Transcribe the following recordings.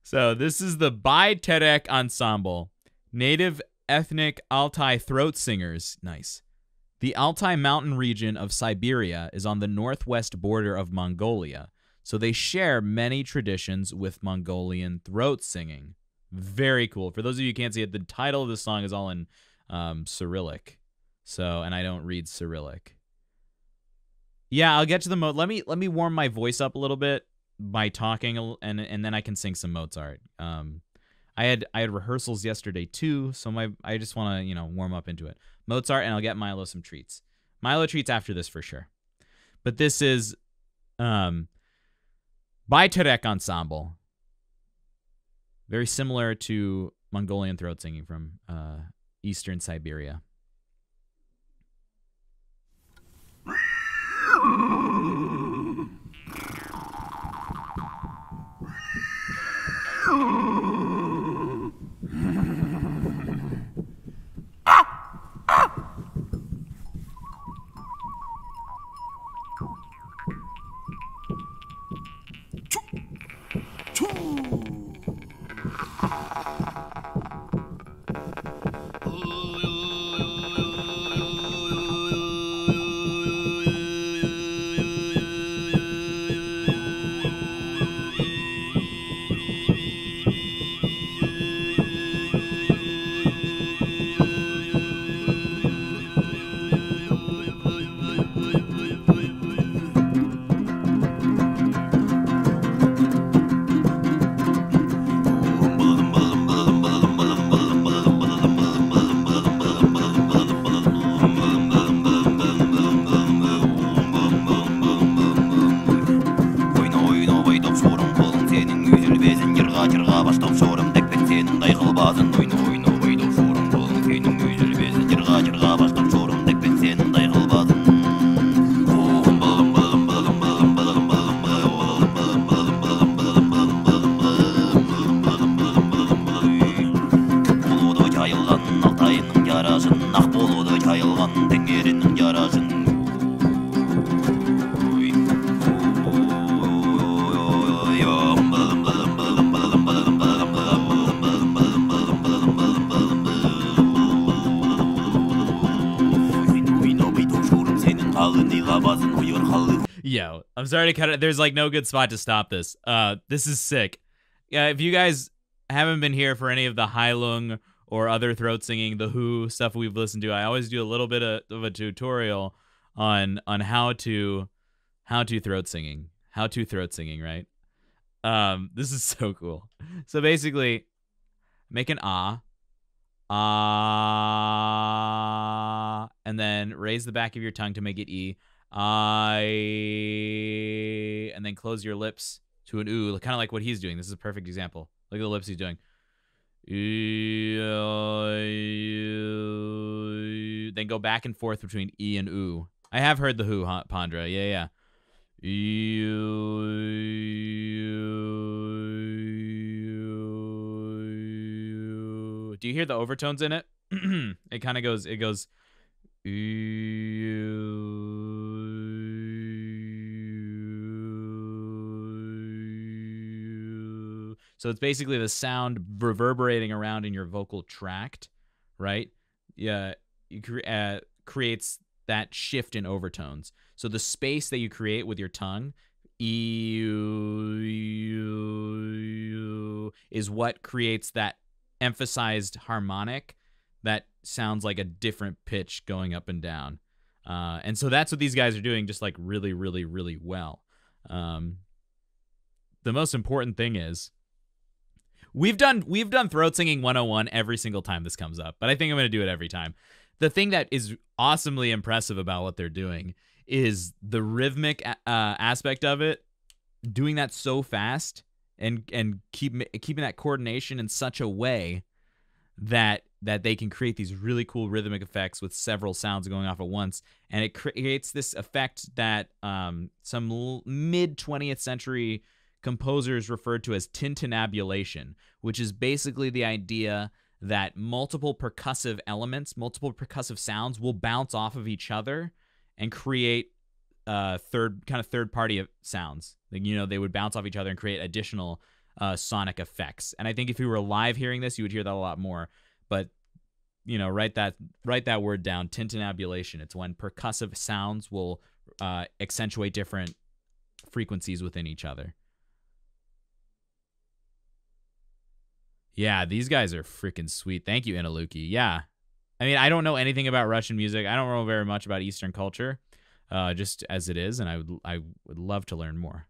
So this is the Bai Terek Ensemble, native ethnic Altai throat singers. Nice. The Altai mountain region of Siberia is on the northwest border of Mongolia, so they share many traditions with Mongolian throat singing. Very cool. For those of you who can't see it, the title of the song is all in Cyrillic. So, and I don't read Cyrillic. Yeah, I'll get to the mode. Let me warm my voice up a little bit by talking, and then I can sing some Mozart. I had rehearsals yesterday too, so I just want to warm up into it. Mozart, and I'll get Milo some treats. Milo treats after this for sure. But this is Bai Terek Ensemble. Very similar to Mongolian throat singing from eastern Siberia. Yo, I'm sorry to cut it. There's like no good spot to stop this. This is sick. Yeah, if you guys haven't been here for any of the Heilung or other throat singing, the Who stuff we've listened to, I always do a little bit of a tutorial on how to throat singing, right? This is so cool. So basically, make an ah, and then raise the back of your tongue to make it e. And then close your lips to an ooh, kind of like what he's doing. This is a perfect example. Look at the lips he's doing. Then go back and forth between e and ooh. I have heard the Who, Pandra. Yeah. Do you hear the overtones in it? It kind of goes. It goes. So it's basically the sound reverberating around in your vocal tract, right? Yeah, creates that shift in overtones. So the space that you create with your tongue is what creates that emphasized harmonic that sounds like a different pitch going up and down. And so that's what these guys are doing, just like really, really, really well. The most important thing is we've done throat singing 101 every single time this comes up, but I think I'm going to do it every time. The thing that is awesomely impressive about what they're doing is the rhythmic aspect of it, doing that so fast and keeping that coordination in such a way that they can create these really cool rhythmic effects with several sounds going off at once. And it creates this effect that some mid-20th century composers referred to as tintinnabulation, which is basically the idea that multiple percussive elements, multiple percussive sounds will bounce off of each other and create third-party sounds. Like, they would bounce off each other and create additional sonic effects. And I think if you were live hearing this, you would hear that a lot more. But write that word down, tintinnabulation. It's when percussive sounds will accentuate different frequencies within each other. Yeah, these guys are freaking sweet. Thank you, Inaluki. Yeah. I mean, I don't know anything about Russian music. I don't know very much about Eastern culture, just as it is, and I would love to learn more.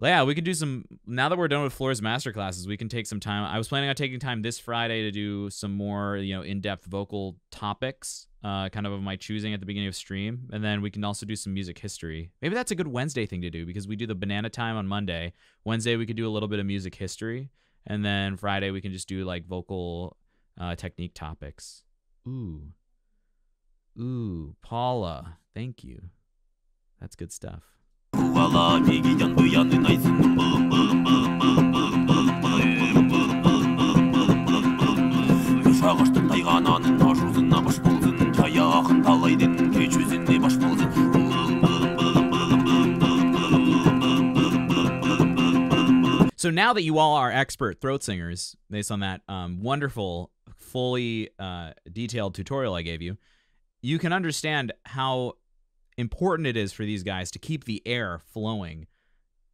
Yeah, we could do some, now that we're done with Floor's masterclasses, we can take some time. I was planning on taking time this Friday to do some more, in-depth vocal topics, kind of my choosing at the beginning of stream. And then we can also do some music history. Maybe that's a good Wednesday thing to do because we do the banana time on Monday. Wednesday, we could do a little bit of music history. And then Friday, we can just do like vocal technique topics. Ooh, Paula, thank you. That's good stuff. So now that you all are expert throat singers, based on that wonderful, fully detailed tutorial I gave you, you can understand how important it is for these guys to keep the air flowing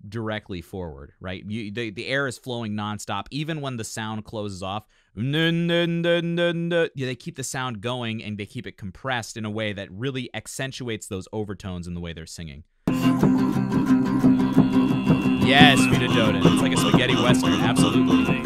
directly forward, right? The air is flowing nonstop, even when the sound closes off. They keep the sound going and they keep it compressed in a way that really accentuates those overtones in the way they're singing. Yes, Vita Doden. It's like a spaghetti western, absolutely.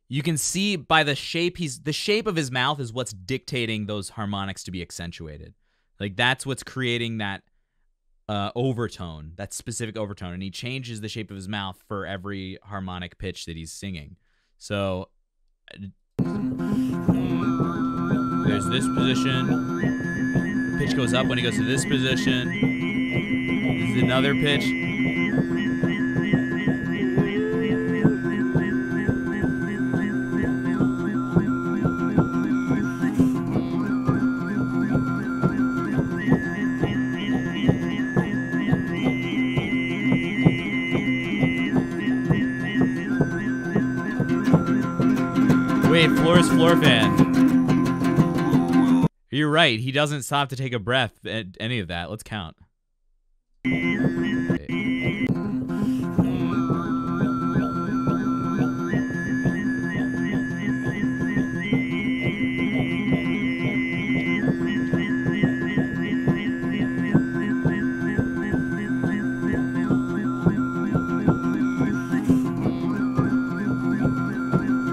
You can see by the shape the shape of his mouth is what's dictating those harmonics to be accentuated. Like that's what's creating that overtone, that specific overtone, and he changes the shape of his mouth for every harmonic pitch that he's singing. So there's this position. Pitch goes up when he goes to this position. This is another pitch. Wait, Floor's Floor fan. You're right. He doesn't stop to take a breath at any of that. Let's count.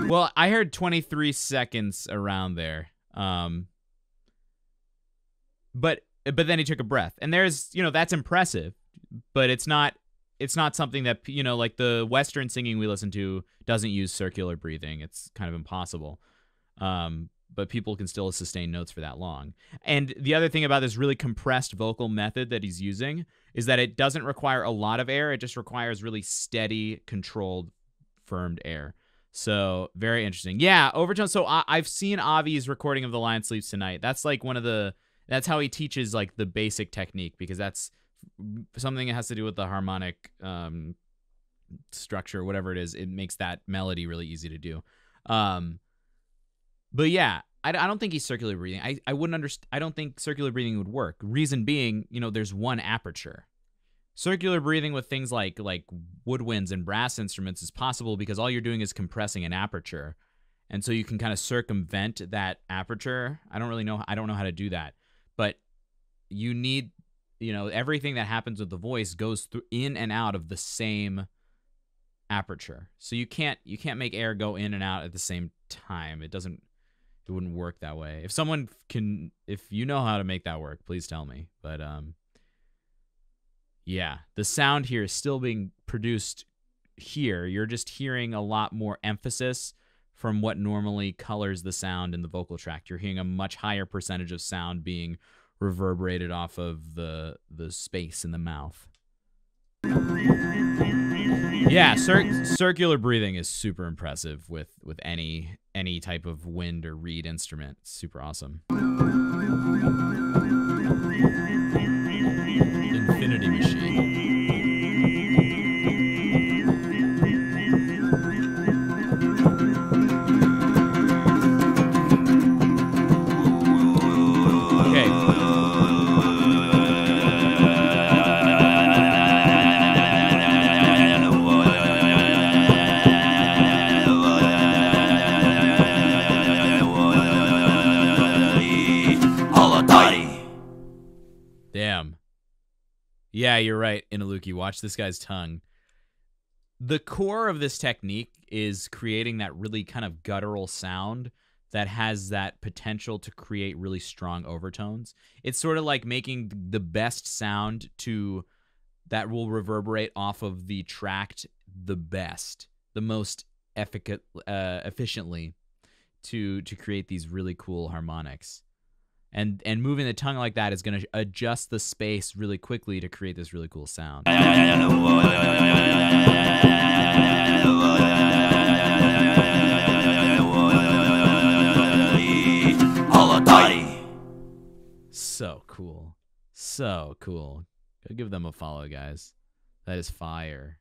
Well, I heard 23 seconds around there. But then he took a breath. And there's, that's impressive, but it's not something that, like the Western singing we listen to doesn't use circular breathing. It's kind of impossible. But people can still sustain notes for that long. And the other thing about this really compressed vocal method that he's using is that it doesn't require a lot of air. It just requires really steady, controlled, firmed air. So very interesting. Yeah, overtone. So I've seen Avi's recording of The Lion Sleeps Tonight. That's like that's how he teaches like the basic technique, because that's something that has to do with the harmonic structure, whatever it is. It makes that melody really easy to do. But yeah, I don't think he's circular breathing. I wouldn't understand. I don't think circular breathing would work. Reason being, there's one aperture. Circular breathing with things like woodwinds and brass instruments is possible because all you're doing is compressing an aperture. And so you can kind of circumvent that aperture. I don't know how to do that. But you need, everything that happens with the voice goes through in and out of the same aperture. So you can't make air go in and out at the same time. It wouldn't work that way. If you know how to make that work, please tell me. But yeah, the sound here is still being produced here. You're just hearing a lot more emphasis from what normally colors the sound in the vocal tract. You're hearing a much higher percentage of sound being reverberated off of the space in the mouth. Yeah, circular breathing is super impressive with any type of wind or reed instrument. It's super awesome. Infinity Machine. Damn. Yeah, you're right, Inaluki. Watch this guy's tongue. The core of this technique is creating that really kind of guttural sound that has that potential to create really strong overtones. It's sort of like making the best sound that will reverberate off of the tract the most efficiently to create these really cool harmonics. And moving the tongue like that is going to adjust the space really quickly to create this really cool sound. So cool. So cool. Go give them a follow, guys. That is fire.